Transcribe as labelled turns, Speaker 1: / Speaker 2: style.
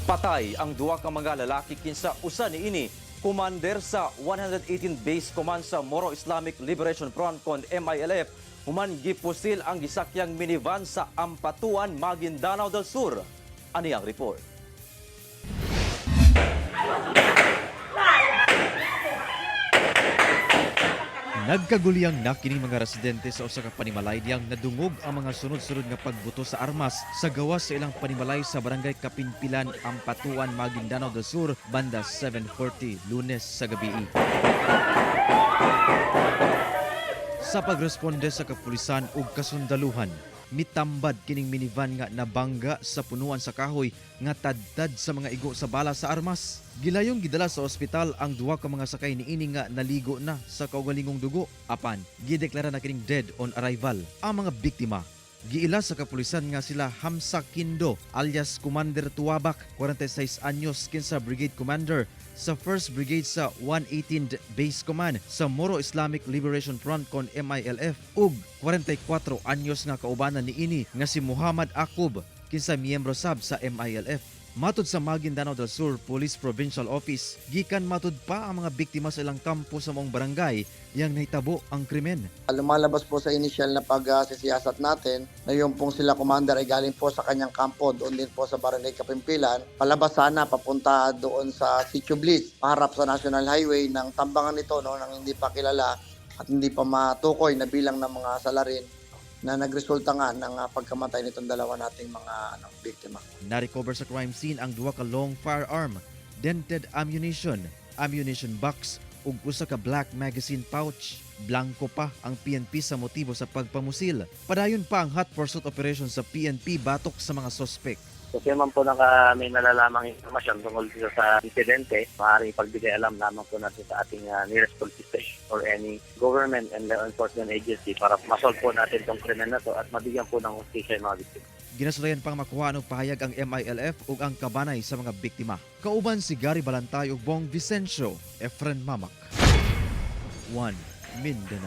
Speaker 1: Patay ang duwa ka mga lalaki kinsa usa niini commander sa 118 Base Command sa Moro Islamic Liberation Front kon MILF human gipusil ang gisakyang minivan sa Ampatuan, Maguindanao del Sur. Ani ang report. Nagkaguliyang na kining mga residente sa usa ka panimalay diyang nadungog ang mga sunod-sunod nga pagbuto sa armas sa gawas sa ilang panimalay sa barangay Kapinpilan, Ampatuan, Maguindanao del Sur, banda 7:40 Lunes sa gabi. Sa pagresponde sa kapulisan ug kasundaluhan, mitambad kining minivan nga nabangga sa punuan sa kahoy nga tadtad sa mga igo sa bala sa armas. Gilayong gidala sa ospital ang duha ka mga sakay niini nga naligo na sa kaugalingong dugo. Apan gideklara na kining dead on arrival ang mga biktima. Giila sa kapulisan nga sila Hamsa Kindo alias Commander Tuwabak, 46 anyos kinsa Brigade Commander sa 1st Brigade sa 118th Base Command sa Moro Islamic Liberation Front kon MILF ug 44 anyos nga kaubanan niini nga si Muhammad Akub kinsa miyembro sab sa MILF. Matud sa Maguindanao del Sur Police Provincial Office, gikan matud pa ang mga biktima sa ilang kampo sa maong barangay yang nahitabo ang krimen.
Speaker 2: Lumalabas po sa initial na pagsisiyasat natin na yung pong sila commander ay galing po sa kanyang kampo doon din po sa Barangay Kapimpilan. Palabas sana papunta doon sa Sitio Bliss, paharap sa National Highway ng tambangan nito ng hindi pa kilala at hindi pa matukoy na bilang ng mga salarin na nagresulta nga ng pagkamatay nitong dalawa nating mga biktima.
Speaker 1: Na-recover sa crime scene ang duha ka long firearm, dented ammunition, ammunition box ug usa ka black magazine pouch. Blanco pa ang PNP sa motibo sa pagpamusil. Padayon pa ang hot pursuit operation sa PNP batok sa mga suspect.
Speaker 3: Kasi man po may nalalamang informasyon tungkol dito sa insidente, maaaring pagbigay alam lamang po natin sa ating nearest police station or any government and law enforcement agency para masolve po natin itong krimen na to at mabigyan po ng hustisya yung mga biktima.
Speaker 1: Ginasulayan pang makuha ng pahayag ang MILF ug ang kabanay sa mga biktima. Kauban si Gary Balantay ug Bong Vicencio, Efren Mamak. 1 Mindanao.